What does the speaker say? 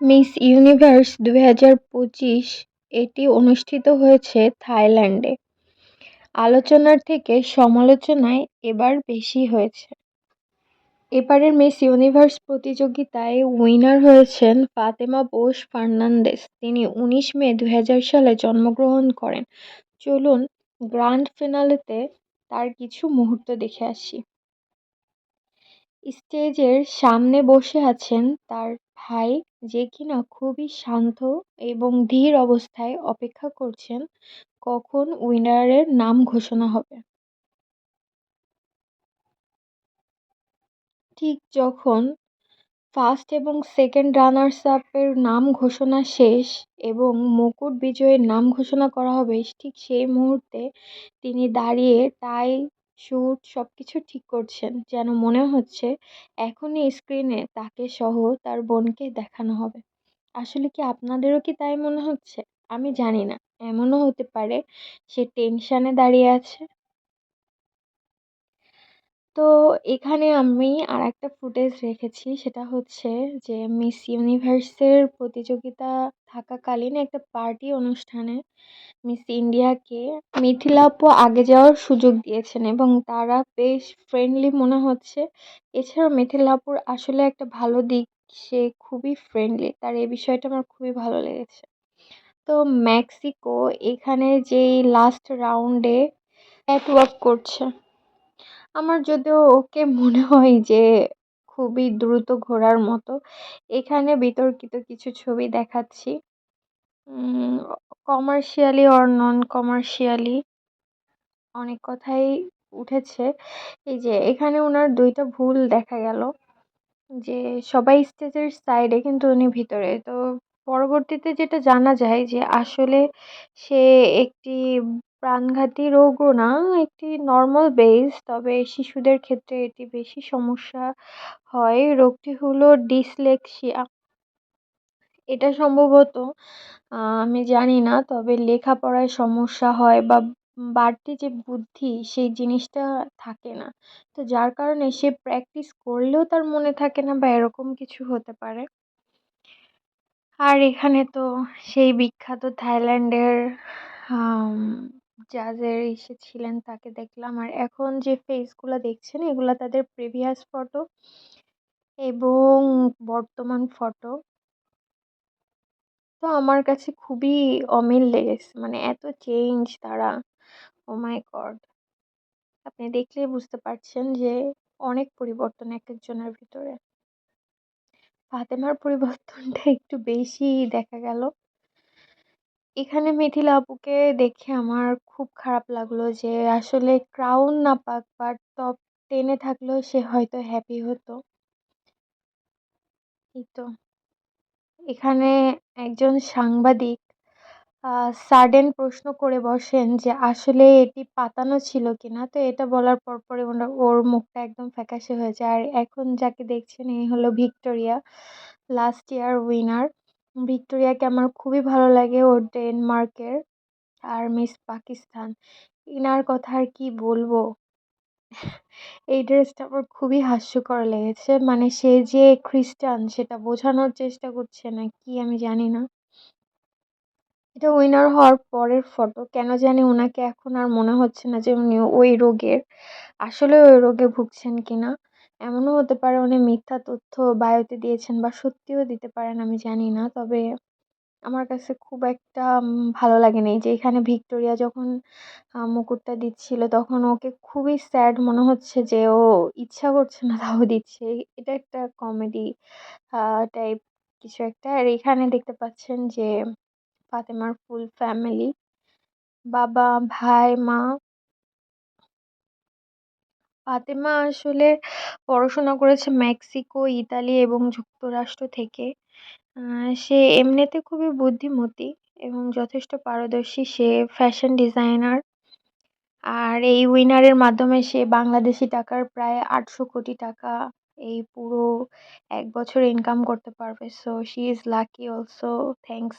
Miss universe ২০২৫ এটি অনুষ্ঠিত হয়েছে থাইল্যান্ডে। আলোচনার থেকে সমালোচনায় এবার বেশি হয়েছে। এবারের মিস ইউনিভার্স প্রতিযোগিতায় উইনার হয়েছেন ফাতেমা বোস ফার্নান্দেজ। তিনি ১৯ মে ২০০০ সালে জন্মগ্রহণ করেন। চলুন গ্র্যান্ড ফিনালেতে তার কিছু মুহূর্ত দেখে আসি। স্টেজের সামনে বসে আছেন তার ভাই, যে কিনা খুবই শান্ত এবং ধীর অবস্থায় অপেক্ষা করছেন কখন উইনারের নাম ঘোষণা হবে। ঠিক যখন ফার্স্ট এবং সেকেন্ড রানার্স আপের নাম ঘোষণা শেষ এবং মুকুট বিজয়ীর নাম ঘোষণা করা হবে, ঠিক সেই মুহূর্তে তিনি দাঁড়িয়ে টাই, শুট সবকিছু ঠিক করছেন, যেন মনে হচ্ছে এখনই স্ক্রিনে তাকে সহ তার বোনকে দেখানো হবে। আসলে কি আপনাদেরও কি তাই মনে হচ্ছে? আমি জানি না, এমনও হতে পারে সে টেনশনে দাঁড়িয়ে আছে। তো এখানে আমি আরেকটা ফুটেজ রেখেছি, সেটা হচ্ছে যে মিস ইউনিভার্সের প্রতিযোগিতা থাকাকালীন একটা পার্টি অনুষ্ঠানে মিস ইন্ডিয়াকে মিথিলা আপু আগে যাওয়ার সুযোগ দিয়েছেন এবং তারা বেশ ফ্রেন্ডলি মনে হচ্ছে। এছাড়াও মিথিলা আপুর আসলে একটা ভালো দিক, সে খুবই ফ্রেন্ডলি, তার এই বিষয়টা আমার খুবই ভালো লেগেছে। তো মেক্সিকো এখানে যেই লাস্ট রাউন্ডে ওয়ার্ক করছে, আমার যদিও ওকে মনে হয় যে খুবই দ্রুত ঘোরার মতো। এখানে বিতর্কিত কিছু ছবি দেখাচ্ছি। কমার্শিয়ালি অর নন কমার্শিয়ালি অনেক কথাই উঠেছে। এই যে এখানে উনার ২ টা ভুল দেখা গেল, যে সবাই স্টেজের সাইডে কিন্তু উনি ভিতরে। তো পরবর্তীতে যেটা জানা যায় যে আসলে সে একটি প্রাণঘাতী রোগও না, একটি নরমাল বেইজ, তবে শিশুদের ক্ষেত্রে এটি বেশি সমস্যা হয়। রোগটি হলো ডিসলেক্সিয়া। এটা সম্ভবত আমি জানি না, তবে লেখাপড়ায় সমস্যা হয় বা বাড়তি যে বুদ্ধি সেই জিনিসটা থাকে না। তো যার কারণে সে প্র্যাকটিস করলেও তার মনে থাকে না বা এরকম কিছু হতে পারে। আর এখানে তো সেই বিখ্যাত থাইল্যান্ডের আম জাজের এসেছিলেন, তাকে দেখলাম। আর এখন যে ফেসগুলা দেখছেন এগুলা তাদের প্রিভিয়াস ফটো এবং বর্তমান ফটো। তো আমার কাছে খুবই অমিল লেগেছে। মানে এত চেঞ্জ তারা। ওহ মাই গড! আপনি দেখলেই বুঝতে পারছেন যে অনেক পরিবর্তন একেকজনের ভিতরে। ফাতেমার পরিবর্তনটা একটু বেশিই দেখা গেল। এখানে মিথিলা আপুকে দেখে আমার খুব খারাপ লাগলো যে আসলে ক্রাউন না পাক, বাট টপ 10 এ থাকলেও সে হয়তো হ্যাপি হতো। এই তো। এখানে একজন সাংবাদিক সাডেন প্রশ্ন করে বসেন যে আসলে এটি পাতানো ছিল কিনা। তো এটা বলার পরপরই ওর মুখটা একদম ফ্যাকাশে হয়ে যায়। আর এখন যাকে দেখছেন এই হলো ভিক্টোরিয়া, লাস্ট ইয়ার উইনার। ভিক্টোরিয়াকে আমার খুবই ভালো লাগে, ও ডেনমার্কের। আর মিস পাকিস্তান, ইনার কথা আর কি বলবো। এই ড্রেসটা আমার খুবই হাস্যকর লেগেছে। মানে সে যে খ্রিস্টান সেটা বোঝানোর চেষ্টা করছে না কি আমি জানি না। এটা উইনার হওয়ার পরের ফটো। কেন জানি উনাকে এখন আর মনে হচ্ছে না যে উনি ওই রোগের, আসলে ওই রোগে ভুগছেন কিনা। এমনও হতে পারে উনি মিথ্যা তথ্য বায়োতে দিয়েছেন বা সত্যিও দিতে পারেন, আমি জানি না। তবে আমার কাছে খুব একটা ভালো লাগেনি যে এখানে ভিক্টোরিয়া যখন মুকুটটা দিচ্ছিল তখন ওকে খুবই স্যাড মনে হচ্ছে যে ও ইচ্ছা করছে না তাও দিচ্ছে। এটা একটা কমেডি টাইপ কিছু একটা। আর এখানে দেখতে পাচ্ছেন যে ফাতেমার ফুল ফ্যামিলি, বাবা, ভাই, মা। ফাতেমা আসলে পড়াশোনা করেছে মেক্সিকো, ইতালি এবং যুক্তরাষ্ট্র থেকে। সে এমনিতে খুবই বুদ্ধিমতী এবং যথেষ্ট পারদর্শী। সে ফ্যাশন ডিজাইনার। আর এই উইনারের মাধ্যমে সে বাংলাদেশী টাকার প্রায় ৮০০ কোটি টাকা এই পুরো ১ বছরে ইনকাম করতে পারবে। So she is lucky also. Thanks.